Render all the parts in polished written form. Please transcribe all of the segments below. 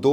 2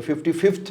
55th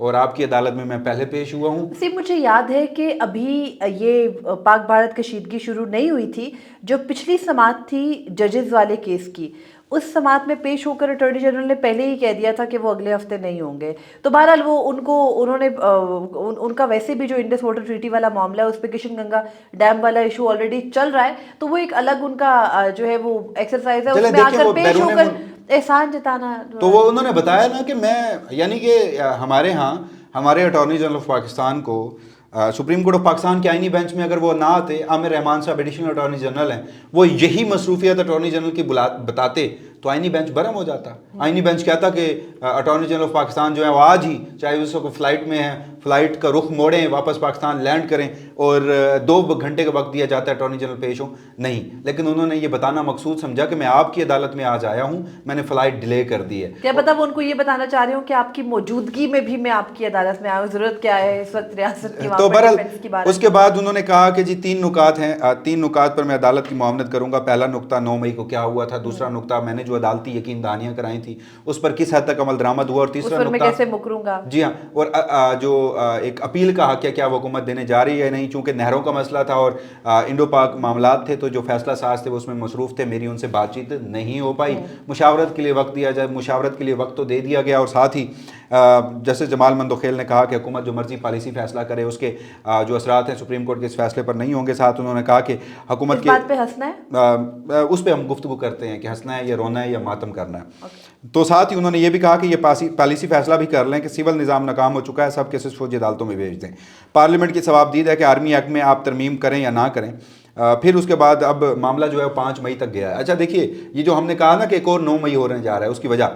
اور آپ کی عدالت میں میں پہلے پیش ہوا ہوں. مجھے یاد ہے کہ ابھی یہ پاک بھارت کشیدگی شروع نہیں ہوئی تھی، جو پچھلی سماعت تھی ججز والے کیس کی، اس سماعت میں پیش ہو کر اٹارنی جنرل نے پہلے ہی کہہ دیا تھا کہ وہ اگلے ہفتے نہیں ہوں گے. تو بہرحال وہ انہوں نے ان کا ویسے بھی جو انڈس واٹر ٹریٹی والا معاملہ ہے اس پہ کشن گنگا ڈیم والا ایشو آلریڈی چل رہا ہے، تو وہ ایک الگ ان کا جو ہے وہ ایکسرسائز ہے، اس میں آ کر پیش ہو کر احسان جتانا. تو وہ انہوں نے بتایا نا کہ میں یعنی کہ ہمارے ہاں ہمارے اٹارنی جنرل آف پاکستان کو سپریم کورٹ آف پاکستان کے آئینی بینچ میں اگر وہ نہ آتے، عامر رحمان صاحب ایڈیشنل اٹارنی جنرل ہیں، وہ یہی مصروفیت اٹارنی جنرل کی بتاتے تو آئینی بینچ برہم ہو جاتا. آئینی بینچ کہتا کہ اٹارنی جنرل آف پاکستان جو ہے وہ آج ہی، چاہے اس کو فلائٹ میں ہیں، فلائٹ کا رخ موڑیں، واپس پاکستان لینڈ کریں، اور 2 گھنٹے کا وقت دیا جاتا ہے اٹارنی جنرل پیش ہوں. نہیں، لیکن انہوں نے یہ بتانا مقصود سمجھا کہ میں آپ کی عدالت میں آج آیا ہوں، میں نے فلائٹ ڈیلے کر دی ہے. کیا پتا وہ ان کو یہ بتانا چاہ رہے ہوں کہ آپ کی موجودگی میں بھی میں آپ کی عدالت میں آیا ہوں، ضرورت کیا ہے اس وقت ریاست کی. تو بہرحال اس کے بعد انہوں نے کہا کہ جی 3 نکات ہیں، 3 نکات پر میں عدالت کی معاونت کروں گا. پہلا نقطہ 9 مئی کو کیا ہوا تھا، دوسرا نقطہ میں نے جو عدالتی یقین دہانیاں کرائی تھی اس پر کس حد تک عمل درآمد ہوا، اور تیسرا نقطہ کیسے مکروں گا. جی ہاں، اور جو ایک اپیل کا حق ہے کیا وہ حکومت دینے جا رہی ہے نہیں، چونکہ نہروں کا مسئلہ تھا اور انڈو پاک معاملات تھے، تو جو فیصلہ ساز تھے وہ اس میں مصروف تھے، میری ان سے بات چیت نہیں ہو پائی. مشاورت کے لیے وقت دیا جائے، مشاورت کے لیے وقت تو دے دیا گیا، اور ساتھ ہی جسٹس جمال مندوخیل نے کہا کہ حکومت جو مرضی پالیسی فیصلہ کرے اس کے جو اثرات ہیں سپریم کورٹ کے اس فیصلے پر نہیں ہوں گے. ساتھ انہوں نے کہا کہ حکومت کے بات پہ ہنسنا ہے، اس پہ ہم گفتگو کرتے ہیں کہ ہنسنا ہے یا رونا ہے یا ماتم کرنا ہے. تو ساتھ ہی انہوں نے یہ بھی کہا کہ یہ پالیسی فیصلہ بھی کر لیں کہ سول نظام ناکام ہو چکا ہے، سب کیسز فوجی عدالتوں میں بھیج دیں. پارلیمنٹ کی ثوابدید ہے کہ آرمی ایکٹ میں آپ ترمیم کریں یا نہ کریں. پھر اس کے بعد اب معاملہ جو ہے وہ 5 مئی تک گیا ہے. اچھا دیکھیے، یہ جو ہم نے کہا نا کہ ایک اور 9 مئی ہونے جا رہا ہے، اس کی وجہ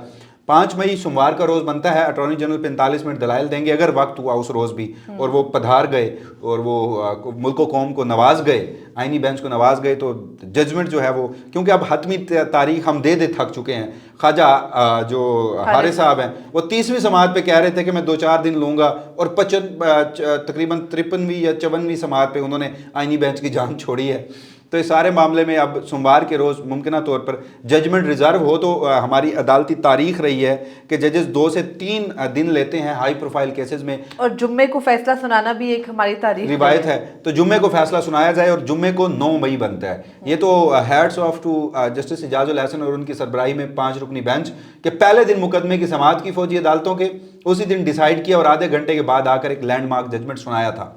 5 مئی سوموار کا روز بنتا ہے. اٹارنی جنرل 45 منٹ دلائل دیں گے اگر وقت ہوا اس روز بھی، اور وہ پدھار گئے اور وہ ملک و قوم کو نواز گئے، آئینی بینچ کو نواز گئے، تو ججمنٹ جو ہے وہ، کیونکہ اب حتمی تاریخ ہم دے تھک چکے ہیں. خواجہ جو حارث صاحب ہیں وہ 30ویں سماعت پہ کہہ رہے تھے کہ میں 2-4 دن لوں گا، اور تقریباً 53ویں یا 54ویں سماعت پہ انہوں نے آئینی بینچ کی جان چھوڑی ہے. تو اس سارے معاملے میں اب سوموار کے روز ممکنہ طور پر ججمنٹ ریزرو ہو. تو ہماری عدالتی تاریخ رہی ہے کہ ججز 2 سے 3 دن لیتے ہیں ہائی پروفائل کیسز میں، اور جمعے کو فیصلہ سنانا بھی ایک ہماری تاریخ روایت ہے. تو جمعے کو فیصلہ سنایا جائے، اور جمعے کو 9 مئی بنتا ہے. یہ تو ہیڈس آف ٹو جسٹس اعجاز الحسن اور ان کی سربراہی میں 5 رکنی بینچ کہ پہلے دن مقدمے کی سماعت کی فوجی عدالتوں کے، اسی دن ڈیسائیڈ کیا اور آدھے گھنٹے کے بعد آ کر ایک لینڈ مارک ججمنٹ سنایا تھا.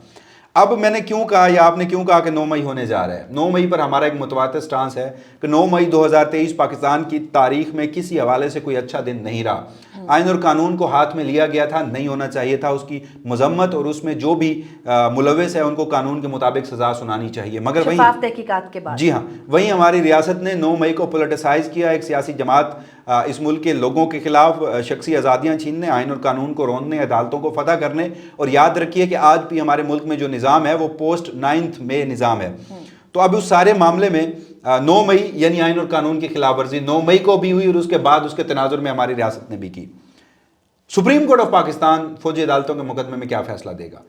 اب میں نے کیوں کہا یا آپ نے کیوں کہا کہ 9 مئی ہونے جا رہا ہے؟ 9 مئی پر ہمارا ایک متواتر سٹانس ہے کہ 9 مئی 2023 پاکستان کی تاریخ میں کسی حوالے سے کوئی اچھا دن نہیں رہا. آئین اور قانون کو ہاتھ میں لیا گیا تھا، نہیں ہونا چاہیے تھا. اس کی مذمت اور اس میں جو بھی ملوث ہے ان کو قانون کے مطابق سزا سنانی چاہیے. مگر وہیں شفاف تحقیقات کے بعد، جی ہاں، وہیں ہماری ریاست نے 9 مئی کو پولیٹیسائز کیا. ایک سیاسی جماعت اس ملک کے لوگوں کے خلاف شخصی آزادیاں چھیننے، آئین اور قانون کو روندنے، عدالتوں کو فتح کرنے. اور یاد رکھیے کہ آج بھی ہمارے ملک میں جو نظام ہے وہ پوسٹ 9 مئی نظام ہے. تو اب اس سارے معاملے میں 9 مئی یعنی آئین اور قانون کی خلاف ورزی 9 مئی کو بھی ہوئی، اور اس کے بعد اس کے تناظر میں ہماری ریاست نے بھی کی. سپریم کورٹ آف پاکستان فوجی عدالتوں کے مقدمے میں کیا فیصلہ دے گا؟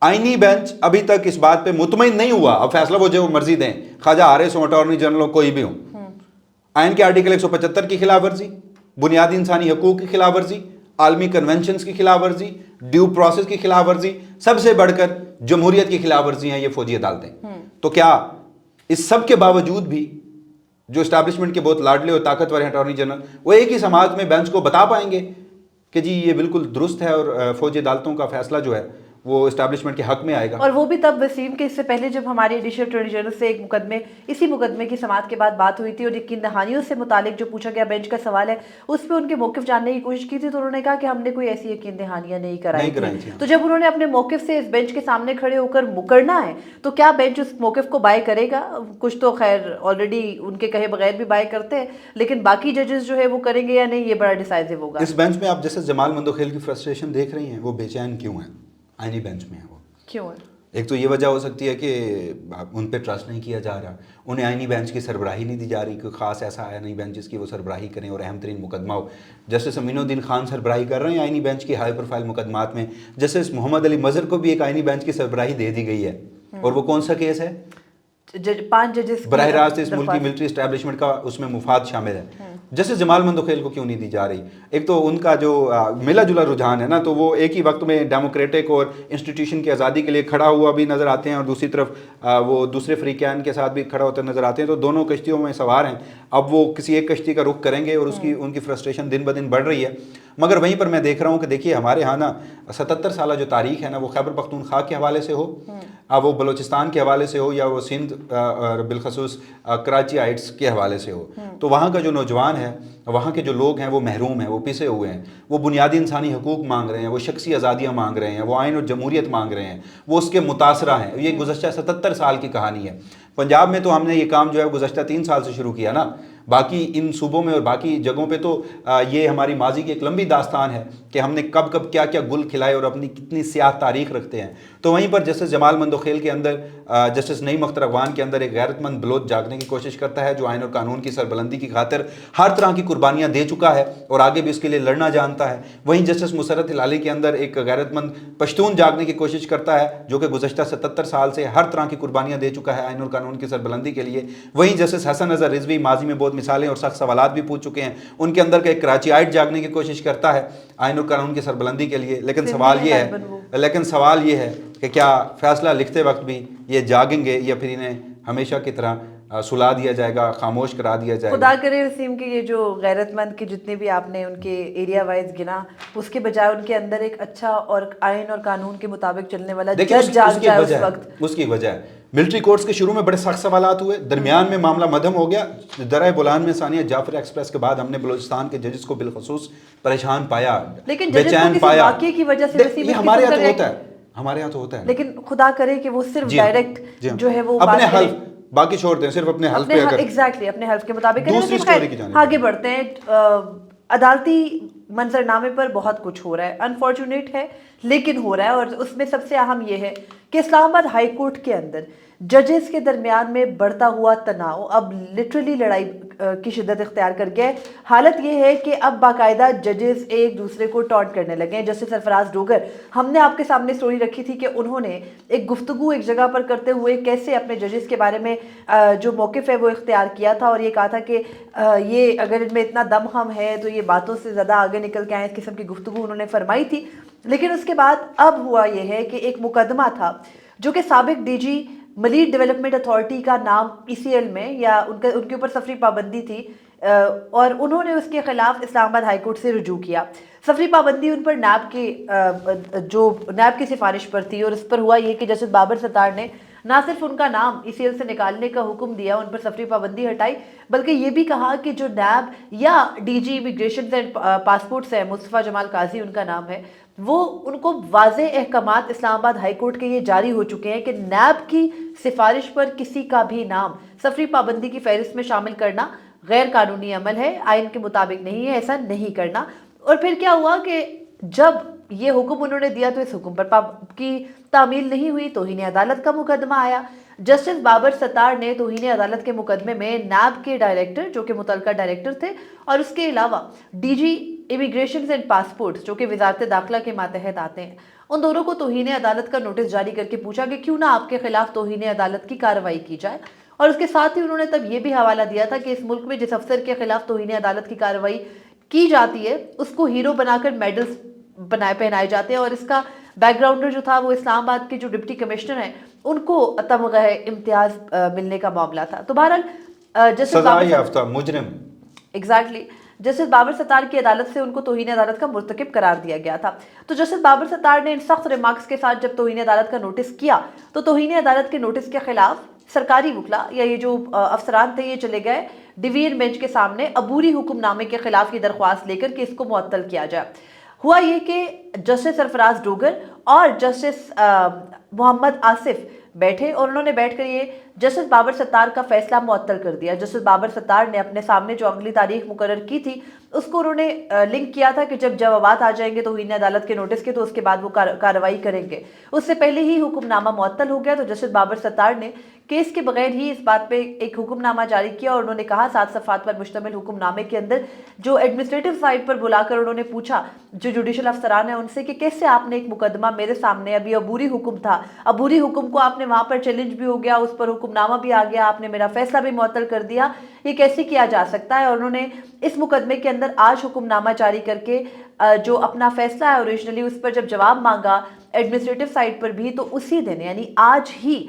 آئینی بینچ ابھی تک اس بات پہ مطمئن نہیں ہوا. اب فیصلہ وہ جو مرضی دیں، خواجہ حارث ہوں، اٹارنی جنرل ہوں، کوئی بھی ہوں. آئین کے آرٹیکل 175 کی خلاف ورزی، بنیادی انسانی حقوق کی خلاف ورزی، عالمی کنونشنز کی خلاف ورزی، ڈیو پروسیس کی خلاف ورزی، سب سے بڑھ کر جمہوریت کی خلاف ورزی ہیں یہ فوجی عدالتیں. تو کیا اس سب کے باوجود بھی جو اسٹیبلشمنٹ کے بہت لاڈلے اور طاقتور ہیں اٹارنی جنرل، وہ ایک ہی سماعت میں بینچ کو بتا پائیں گے کہ جی یہ بالکل درست ہے اور فوجی عدالتوں کا فیصلہ جو ہے وہ اسٹیبلشمنٹ کے حق میں آئے گا؟ اور وہ بھی تب وسیم کہ اس سے پہلے جب ہماری ایڈیشنل اٹارنی جنرل سے ایک اسی مقدمے کی سماعت کے بعد بات ہوئی تھی، اور یقین دہانیوں سے متعلق جو پوچھا گیا بینچ کا سوال ہے اس پہ ان کے موقف جاننے کی کوشش کی تھی، تو انہوں نے کہا کہ ہم نے کوئی ایسی یقین دہانیاں نہیں کرائی تھی. تو جب انہوں نے اپنے موقف سے اس بینچ کے سامنے کھڑے ہو کر مکرنا ہے تو کیا بینچ اس موقف کو بائے کرے گا؟ کچھ تو خیر آلریڈی ان کے کہے بغیر بھی بائے کرتے ہیں، لیکن باقی ججز جو ہے وہ کریں گے یا نہیں، یہ بڑا ڈیسائزو ہوگا. اس بینچ میں آپ جسٹس جمال مندوخیل کی فرسٹریشن دیکھ رہی ہیں، وہ بے چین کیوں ہیں آئینی بینچ میں؟ وہ کیوں ہے؟ ایک تو یہ وجہ ہو سکتی ہے کہ ان پہ ٹرسٹ نہیں کیا جا رہا، انہیں آئینی بینچ کی سربراہی نہیں دی جا رہی، کوئی خاص ایسا آئینی بینچ جس کی وہ سربراہی کریں اور اہم ترین مقدمہ ہو. جسٹس امین الدین خان سربراہی کر رہے ہیں آئینی بینچ کی ہائی پروفائل مقدمات میں. جسٹس محمد علی مظہر کو بھی ایک آئینی بینچ کی سربراہی دے دی گئی ہے، اور وہ کون سا کیس ہے؟ 5 ججز براہ راست اس ملک کی ملٹری اسٹیبلشمنٹ کا اس میں مفاد شامل ہے. جسٹس جمال مندوخیل کو کیوں نہیں دی جا رہی؟ ایک تو ان کا جو ملا جلا رجحان ہے نا، تو وہ ایک ہی وقت میں ڈیموکریٹک اور انسٹیٹیوشن کی آزادی کے لیے کھڑا ہوا بھی نظر آتے ہیں، اور دوسری طرف وہ دوسرے فریقین کے ساتھ بھی کھڑا ہوتے نظر آتے ہیں. تو دونوں کشتیوں میں سوار ہیں. اب وہ کسی ایک کشتی کا رخ کریں گے، اور ان کی فرسٹریشن دن بدن بڑھ رہی ہے. مگر وہیں پر میں دیکھ رہا ہوں کہ دیکھیے ہمارے ہاں نا 77 سالہ جو تاریخ ہے نا، وہ خیبر پختونخوا کے حوالے سے ہو، وہ بلوچستان کے حوالے سے ہو، یا وہ سندھ بالخصوص کراچی ہائٹس کے حوالے سے ہو، تو وہاں کا جو نوجوان ہے، وہاں کے جو لوگ ہیں وہ محروم ہیں، وہ پسے ہوئے ہیں. وہ بنیادی انسانی حقوق مانگ رہے ہیں، وہ شخصی آزادیاں مانگ رہے ہیں، وہ آئین اور جمہوریت مانگ رہے ہیں، وہ اس کے متاثرہ ہیں. یہ گزشتہ 77 سال کی کہانی ہے. پنجاب میں تو ہم نے یہ کام جو ہے گزشتہ 3 سال سے شروع کیا نا. باقی ان صوبوں میں اور باقی جگہوں پہ تو یہ ہماری ماضی کی ایک لمبی داستان ہے کہ ہم نے کب کب کیا کیا گل کھلائے اور اپنی کتنی سیاہ تاریخ رکھتے ہیں. تو وہیں پر جسٹس جمال مندوخیل کے اندر، جسٹس نعیم اختر افغان کے اندر ایک غیرت مند بلوچ جاگنے کی کوشش کرتا ہے، جو آئین اور قانون کی سربلندی کی خاطر ہر طرح کی قربانیاں دے چکا ہے اور آگے بھی اس کے لیے لڑنا جانتا ہے. وہیں جسٹس مسرت ہلالی کے اندر ایک غیرت مند پشتون جاگنے کی کوشش کرتا ہے، جو کہ گزشتہ 77 سال سے ہر طرح کی قربانیاں دے چکا ہے آئین اور قانون کی سربلندی کے لیے. وہیں جسٹس حسن اظہر رضوی ماضی میں بہت مثالیں اور سخت سوالات بھی پوچھ چکے ہیں. ان کے اندر کا ایک کراچی آئٹ جاگنے کی کوشش کرتا ہے آئین اور قانون کی سربلندی کے لیے. لیکن سوال یہ ہے کہ کیا فیصلہ لکھتے وقت بھی یہ جاگیں گے، یا پھر انہیں ہمیشہ کی طرح سلا دیا جائے گا، خاموش کرا دیا جائے گا؟ خدا کرے وسیم کہ یہ جو غیرت مند کی جتنے بھی آپ نے ان کے ایریا وائز گنا، اس کے بجائے ان کے اندر ایک اچھا اور آئین اور قانون کے مطابق چلنے والا جج جاگ جائے اس وقت. اس کی وجہ ہے ملٹری کورٹس کے شروع میں بڑے سخت سوالات ہوئے، درمیان میں معاملہ مدھم ہو گیا. درہ بولان میں ثانیہ جعفر ایکسپریس کے بعد ہم نے بلوچستان کے ججز کو بالخصوص پریشان پایا، لیکن بے چین پایا. واقعے کی وجہ سے یہ ہمارے یہاں تو ہوتا ہے، ہمارے یہاں تو ہوتا ہے، لیکن خدا کرے کہ وہ صرف ڈائریکٹ جو ہے وہ اپنے حلف باقی چھوڑ دیں، صرف اپنے حلف پہ اگر ایگزیکٹلی اپنے حلف کے مطابق دوسری سٹوری کی جانب آگے بڑھتے ہیں. عدالتی منظرنامے پر بہت کچھ ہو رہا ہے، انفارچونیٹ ہے لیکن ہو رہا ہے. اور اس میں سب سے اہم یہ ہے کہ اسلام آباد ہائی کورٹ کے اندر ججز کے درمیان میں بڑھتا ہوا تناؤ اب لٹرلی لڑائی کی شدت اختیار کر گیا ہے. حالت یہ ہے کہ اب باقاعدہ ججز ایک دوسرے کو ٹانٹ کرنے لگے ہیں. جسٹس سرفراز ڈوگر، ہم نے آپ کے سامنے سٹوری رکھی تھی کہ انہوں نے ایک گفتگو ایک جگہ پر کرتے ہوئے کیسے اپنے ججز کے بارے میں جو موقف ہے وہ اختیار کیا تھا، اور یہ کہا تھا کہ یہ اگر ان میں اتنا دم خم ہے تو یہ باتوں سے زیادہ آگے نکل کے آئیں. اس قسم کی گفتگو انہوں نے فرمائی تھی. لیکن اس کے بعد اب ہوا یہ ہے کہ ایک مقدمہ تھا جو کہ سابق ڈی جی ملیٹ ڈیولپمنٹ اتھارٹی کا نام ECL میں، یا ان کے اوپر سفری پابندی تھی، اور انہوں نے اس کے خلاف اسلام آباد ہائی کورٹ سے رجوع کیا. سفری پابندی ان پر نیب کی سفارش پر تھی، اور اس پر ہوا یہ کہ جسٹس بابر ستار نے نہ صرف ان کا نام ECL سے نکالنے کا حکم دیا، ان پر سفری پابندی ہٹائی، بلکہ یہ بھی کہا کہ جو نیب یا D G immigration and passports ہے، مصطفیٰ جمال قاضی ان کا نام ہے، وہ ان کو واضح احکامات اسلام آباد ہائی کورٹ کے یہ جاری ہو چکے ہیں کہ نیب کی سفارش پر کسی کا بھی نام سفری پابندی کی فہرست میں شامل کرنا غیر قانونی عمل ہے، آئین کے مطابق نہیں ہے، ایسا نہیں کرنا. اور پھر کیا ہوا کہ جب یہ حکم انہوں نے دیا تو اس حکم پر کی تعمیل نہیں ہوئی. توہین عدالت کا مقدمہ آیا. جسٹس بابر ستار نے توہین عدالت کے مقدمے میں نیب کے ڈائریکٹر جو کہ متعلقہ ڈائریکٹر تھے، اور اس کے علاوہ D G immigration and passports جو کہ وزارت داخلہ کے ماتحت آتے ہیں، ان دونوں کو توہین عدالت کا نوٹس جاری کر کے پوچھا کہ کیوں نہ آپ کے خلاف توہین عدالت کی کارروائی کی جائے. اور اس کے ساتھ ہی انہوں نے تب یہ بھی حوالہ دیا تھا کہ اس ملک میں جس افسر کے خلاف توہین عدالت کی کارروائی کی جاتی ہے اس کو ہیرو بنا کر میڈلز پہنائے جاتے ہیں، اور اس کا بیک گراؤنڈر جو تھا وہ اسلام آباد کے جو ڈپٹی کمشنر ہیں ان کو تمغہ امتیاز ملنے کا معاملہ تھا. تو بہرحال سزا یافتہ مجرم ایگزیکٹلی جسٹس بابر ستار کی عدالت سے ان کو توہین عدالت کا مرتکب قرار دیا گیا تھا. تو جسٹس بابر ستار نے ان سخت ریمارکس کے ساتھ جب توہین عدالت کا نوٹس کیا تو توہین عدالت کے نوٹس کے خلاف سرکاری وکلا یا یہ جو افسران تھے یہ چلے گئے ڈویژن بینچ کے سامنے عبوری حکم نامے کے خلاف یہ درخواست لے کر کہ اس کو معطل کیا جائے. ہوا یہ کہ جسٹس سرفراز ڈوگر اور جسٹس محمد آصف بیٹھے، اور انہوں نے بیٹھ کر یہ جسٹس بابر ستار کا فیصلہ معطل کر دیا. جسٹس بابر ستار نے اپنے سامنے جو اگلی تاریخ مقرر کی تھی اس کو انہوں نے لنک کیا تھا کہ جب جوابات آ جائیں گے توہین عدالت کے نوٹس کے تو اس کے بعد وہ کارروائی کریں گے. اس سے پہلے ہی حکم نامہ معطل ہو گیا تو جسٹس بابر ستار نے کیس کے بغیر ہی اس بات پہ ایک حکم نامہ جاری کیا اور انہوں نے کہا 7 صفحات پر مشتمل حکم نامے کے اندر جو ایڈمنسٹریٹو سائٹ پر بلا کر انہوں نے پوچھا جو جوڈیشل افسران ہیں ان سے کہ کیسے آپ نے ایک مقدمہ میرے سامنے ابھی عبوری حکم تھا, عبوری حکم کو آپ نے وہاں پر چیلنج بھی ہو گیا, اس پر حکم نامہ بھی آ گیا, آپ نے میرا فیصلہ بھی معطل کر دیا, یہ کیسے کیا جا سکتا ہے. اور انہوں نے اس مقدمے کے اندر آج حکم نامہ جاری کر کے جو اپنا فیصلہ ہے اوریجنلی اس پر جب جواب مانگا ایڈمنسٹریٹو سائٹ پر بھی تو اسی دن یعنی آج ہی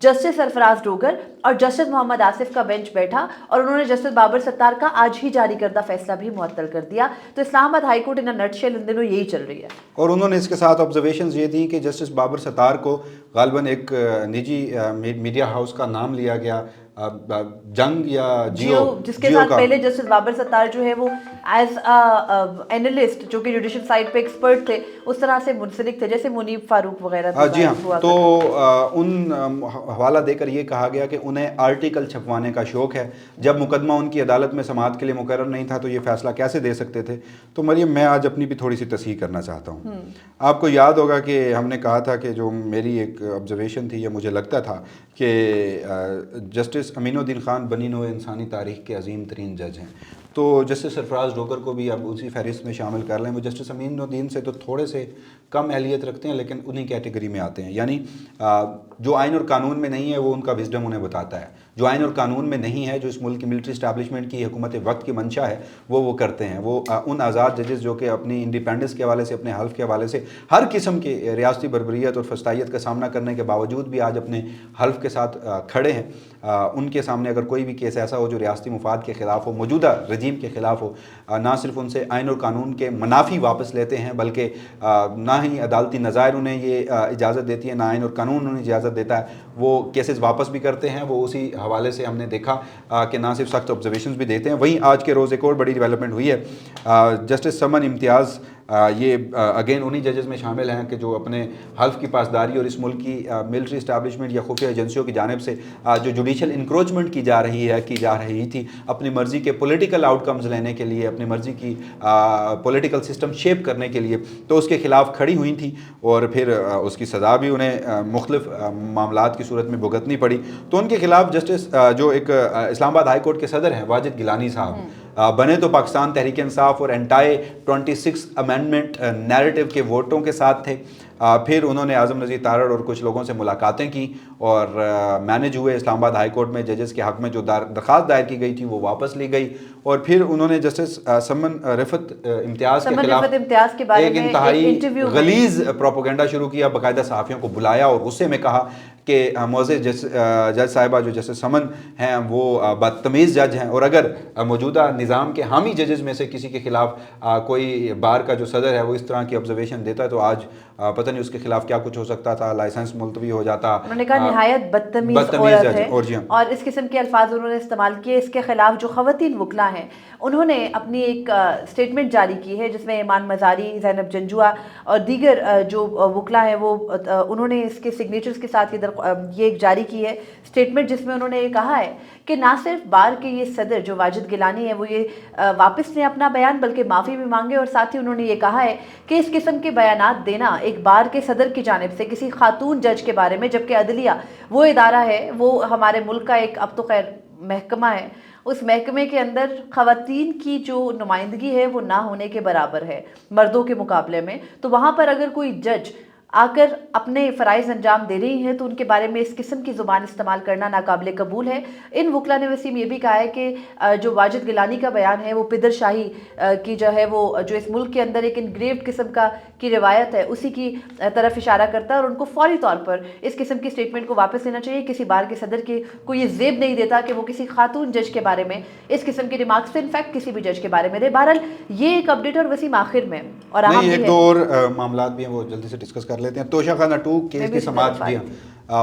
جسٹس سرفراز ڈوگر اور جسٹس محمد آصف کا بینچ بیٹھا اور انہوں نے جسٹس بابر ستار کا آج ہی جاری کردہ فیصلہ بھی معطل کر دیا. تو اسلام آباد ہائی کورٹ ان نٹ شیل ان دنوں یہی چل رہی ہے. اور انہوں نے اس کے ساتھ آبزرویشنز یہ تھیں کہ جسٹس بابر ستار کو غالباً ایک نجی میڈیا ہاؤس کا نام لیا گیا, جنگ یا جیو جس کے ساتھ پہلے جسٹس بابر ستار جو ہے وہ ایز اینالسٹ جو کہ جوڈیشل سائٹ پہ ایکسپرٹ تھے اس طرح سے منسلک تھے جیسے منیب فاروق وغیرہ. جی ہاں, تو ان حوالہ دے کر یہ کہا گیا کہ انہیں آرٹیکل چھپوانے کا شوق ہے, جب مقدمہ ان کی عدالت میں سماعت کے لیے مقرر نہیں تھا تو یہ فیصلہ کیسے دے سکتے تھے. تو مریم میں آج اپنی بھی تھوڑی سی تصحیح کرنا چاہتا ہوں. آپ کو یاد ہوگا کہ ہم نے کہا تھا کہ جو میری ایک آبزرویشن تھی یا مجھے لگتا تھا کہ جسٹس امین الدین خان بنی نوع انسانی تاریخ کے عظیم ترین جج ہیں, تو جسٹس سرفراز ڈوگر کو بھی اب اسی فہرست میں شامل کر لیں. وہ جسٹس امین الدین سے تو تھوڑے سے کم اہلیت رکھتے ہیں لیکن انہی کیٹیگری میں آتے ہیں. یعنی جو آئین اور قانون میں نہیں ہے وہ ان کا وزڈم انہیں بتاتا ہے, جو آئین اور قانون میں نہیں ہے, جو اس ملک کی ملٹری اسٹیبلشمنٹ کی حکومت وقت کی منشا ہے وہ کرتے ہیں. وہ ان آزاد ججز جو کہ اپنی انڈیپینڈنس کے حوالے سے, اپنے حلف کے حوالے سے ہر قسم کی ریاستی بربریت اور فسطائیت کا سامنا کرنے کے باوجود بھی آج اپنے حلف کے ساتھ کھڑے ہیں. ان کے سامنے اگر کوئی بھی کیس ایسا ہو جو ریاستی مفاد کے خلاف ہو, موجودہ رجیم کے خلاف ہو, نہ صرف ان سے آئین اور قانون کے منافی واپس لیتے ہیں بلکہ نہ ہی عدالتی نظائر انہیں یہ اجازت دیتی ہے, نہ آئین اور قانون انہیں اجازت دیتا ہے, وہ کیسز واپس بھی کرتے ہیں. وہ اسی حوالے سے ہم نے دیکھا کہ نہ صرف سخت آبزرویشنز بھی دیتے ہیں. وہیں آج کے روز ایک اور بڑی ڈیولپمنٹ ہوئی ہے. جسٹس سمن امتیاز یہ اگین انہی ججز میں شامل ہیں کہ جو اپنے حلف کی پاسداری اور اس ملک کی ملٹری اسٹیبلشمنٹ یا خفیہ ایجنسیوں کی جانب سے جو جوڈیشل انکروچمنٹ کی جا رہی تھی اپنی مرضی کے پولیٹیکل آؤٹ کمز لینے کے لیے, اپنی مرضی کی پولیٹیکل سسٹم شیپ کرنے کے لیے, تو اس کے خلاف کھڑی ہوئی تھیں اور پھر اس کی سزا بھی انہیں مختلف معاملات کی صورت میں بھگتنی پڑی. تو ان کے خلاف جسٹس جو ایک اسلام آباد ہائی کورٹ کے صدر ہیں واجد گیلانی صاحب بنے تو پاکستان تحریک انصاف اور انٹائی 26 امینڈمنٹ نیریٹو کے ووٹوں کے ساتھ تھے. پھر انہوں نے اعظم نذیر تارڑ اور کچھ لوگوں سے ملاقاتیں کی اور مینج ہوئے. اسلام آباد ہائی کورٹ میں ججز کے حق میں جو درخواست دائر کی گئی تھی وہ واپس لی گئی اور پھر انہوں نے جسٹس سمن رفت امتیاز کے خلاف ایک انتہائی غلیظ پروپیگنڈا شروع کیا. باقاعدہ صحافیوں کو بلایا اور غصے میں کہا کہ معزز جج صاحبہ جو جسٹس سمن ہیں وہ بدتمیز جج ہیں, اور اگر موجودہ نظام کے حامی ججز میں سے کسی کے خلاف کوئی بار کا جو صدر ہے وہ اس طرح کی آبزرویشن دیتا ہے تو آج پتہ نہیں اس کے خلاف کیا کچھ ہو سکتا تھا, لائسنس ملتوی ہو جاتا. انہوں نے کہا نہایت بدتمیز عورت ہے اور اس قسم کے الفاظ انہوں نے استعمال کیے. اس کے خلاف جو خواتین وکلا ہیں انہوں نے اپنی ایک سٹیٹمنٹ جاری کی ہے جس میں ایمان مزاری, زینب جنجوعہ اور دیگر جو وکلا ہیں وہ انہوں نے اس کے سگنیچرز کے ساتھ یہ جاری کی ہے سٹیٹمنٹ جس میں انہوں نے یہ کہا ہے کہ نہ صرف بار کے یہ صدر جو واجد گیلانی ہے وہ یہ واپس لیں اپنا بیان بلکہ معافی بھی مانگے, اور ساتھ ہی انہوں نے یہ کہا ہے کہ اس قسم کے بیانات دینا ایک بار کے صدر کی جانب سے کسی خاتون جج کے بارے میں, جبکہ عدلیہ وہ ادارہ ہے, وہ ہمارے ملک کا ایک اب تو خیر محکمہ ہے, اس محکمے کے اندر خواتین کی جو نمائندگی ہے وہ نہ ہونے کے برابر ہے مردوں کے مقابلے میں. تو وہاں پر اگر کوئی جج آ کر اپنے فرائض انجام دے رہی ہیں تو ان کے بارے میں اس قسم کی زبان استعمال کرنا ناقابل قبول ہے. ان وکلا نے وسیم یہ بھی کہا ہے کہ جو واجد گیلانی کا بیان ہے وہ پدر شاہی کی جو ہے وہ جو اس ملک کے اندر ایک انگریوڈ قسم کی روایت ہے اسی کی طرف اشارہ کرتا ہے, اور ان کو فوری طور پر اس قسم کی سٹیٹمنٹ کو واپس لینا چاہیے. کسی بار کے صدر کو یہ زیب نہیں دیتا کہ وہ کسی خاتون جج کے بارے میں اس قسم کی ریمارکس سے انفیکٹ کسی بھی جج کے بارے میں دے. بہرحال یہ ایک اپڈیٹ اور وسیم آخر میں اور ایک دو اور معاملات بھی ہیں وہ جلدی سے ڈسکس کر لیتے ہیں. توشہ خانہ 2 کیس کی سماعت بھی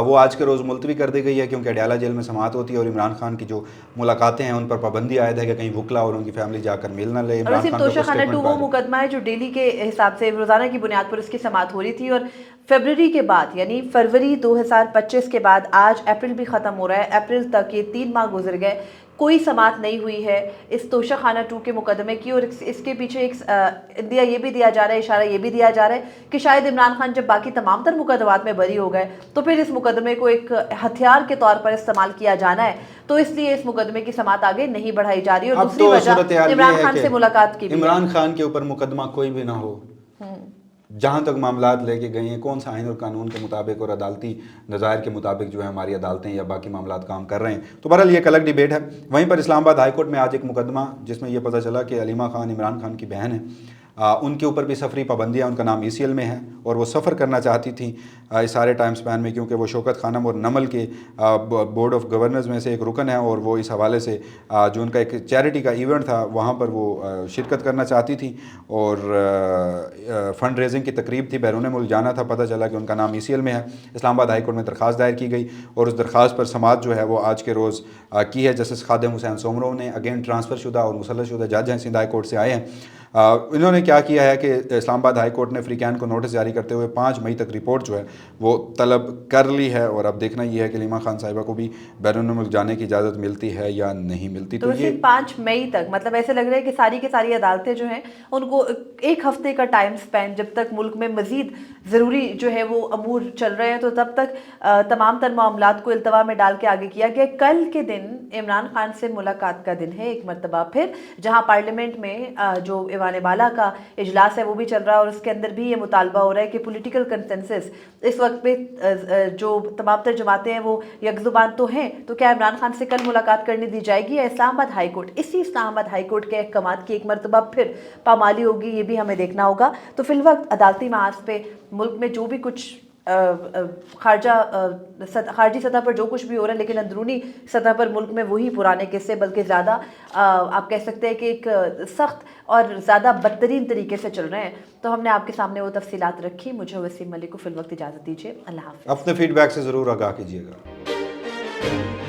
وہ آج کے روز ملتوی کر دی گئی ہے کیونکہ اڈیالہ جیل میں سماعت ہوتی ہے اور عمران خان کی جو ملاقاتیں ہیں ان پر پابندی عائد ہے کہ کہیں وکلا اور ان کی فیملی جا کر مل نہ لے. عمران خان توشہ خانہ 2 وہ مقدمہ ہے جو ڈیلی کے حساب سے روزانہ کی بنیاد پر اس کی سماعت ہو رہی تھی, اور فیبرری کے بعد یعنی فروری 2025 کے بعد آج اپریل بھی ختم ہو رہا ہے, اپریل تک یہ 3 ماہ گزر گئے, کوئی سماعت نہیں ہوئی ہے اس توشہ خانہ 2 کے مقدمے کی، اور اس کے پیچھے ایک اندیا یہ بھی دیا جا رہا ہے، اشارہ یہ بھی دیا جا رہا ہے کہ شاید عمران خان جب باقی تمام تر مقدمات میں بری ہو گئے تو پھر اس مقدمے کو ایک ہتھیار کے طور پر استعمال کیا جانا ہے، تو اس لیے اس مقدمے کی سماعت آگے نہیں بڑھائی جا رہی. اور دوسری وجہ عمران خان سے ملاقات کی بھی ہے. عمران خان کے اوپر مقدمہ کوئی بھی نہ ہو، جہاں تک معاملات لے کے گئے ہیں کون سا آئین اور قانون کے مطابق اور عدالتی نظائر کے مطابق جو ہے ہماری عدالتیں یا باقی معاملات کام کر رہے ہیں، تو بہرحال یہ ایک الگ ڈیبیٹ ہے. وہیں پر اسلام آباد ہائی کورٹ میں آج ایک مقدمہ جس میں یہ پتہ چلا کہ علیمہ خان عمران خان کی بہن ہے، ان کے اوپر بھی سفری پابندیاں، ان کا نام ECL میں ہے اور وہ سفر کرنا چاہتی تھیں اس سارے ٹائم سپین میں، کیونکہ وہ شوکت خانم اور نمل کے بورڈ آف گورنرز میں سے ایک رکن ہے، اور وہ اس حوالے سے جو ان کا ایک چیریٹی کا ایونٹ تھا وہاں پر وہ شرکت کرنا چاہتی تھیں، اور فنڈ ریزنگ کی تقریب تھی، بیرون ملک جانا تھا. پتہ چلا کہ ان کا نام ECL میں ہے. اسلام آباد ہائی کورٹ میں درخواست دائر کی گئی اور اس درخواست پر سماعت جو ہے وہ آج کے روز کی ہے. جسٹس خادم حسین سومرو نے، اگین ٹرانسفر شدہ اور مسلط شدہ جج ہیں، سندھ ہائی کورٹ سے آئے ہیں. انہوں نے کیا کیا ہے کہ اسلام آباد ہائی کورٹ نے فریقین کو نوٹس جاری کرتے ہوئے 5 مئی تک رپورٹ جو ہے وہ طلب کر لی ہے، اور اب دیکھنا یہ ہے کہ علیمہ خان صاحبہ کو بھی بیرون ملک جانے کی اجازت ملتی ہے یا نہیں ملتی. تو صرف 5 مئی تک، مطلب ایسے لگ رہا ہے کہ ساری کی ساری عدالتیں جو ہیں ان کو ایک ہفتے کا ٹائم سپین، جب تک ملک میں مزید ضروری جو ہے وہ امور چل رہے ہیں تو تب تک تمام تر معاملات کو التوا میں ڈال کے آگے کیا گیا. کل کے دن عمران خان سے ملاقات کا دن ہے ایک مرتبہ پھر، جہاں پارلیمنٹ میں جو ایوان بالا کا اجلاس ہے وہ بھی چل رہا ہے، اور اس کے اندر بھی یہ مطالبہ ہو رہا ہے کہ پولیٹیکل کنسنسس اس وقت پہ جو تمام تر جماعتیں ہیں وہ یک زبان تو ہیں، تو کیا عمران خان سے کل ملاقات کرنے دی جائے گی یا اسلام آباد ہائی کورٹ اسی اسلام آباد ہائی کورٹ کے احکامات کی ایک مرتبہ پھر پامالی ہوگی، یہ بھی ہمیں دیکھنا ہوگا. تو فی الوقت عدالتی محاذ پہ ملک میں جو بھی کچھ خارجی سطح پر جو کچھ بھی ہو رہا ہے، لیکن اندرونی سطح پر ملک میں وہی پرانے قصے، بلکہ زیادہ آپ کہہ سکتے ہیں کہ ایک سخت اور زیادہ بدترین طریقے سے چل رہے ہیں. تو ہم نے آپ کے سامنے وہ تفصیلات رکھی. مجھے وسیم ملک کو فی الوقت اجازت دیجیے. اللہ حافظ. اپنے فیڈ بیک سے ضرور آگاہ کیجیے گا.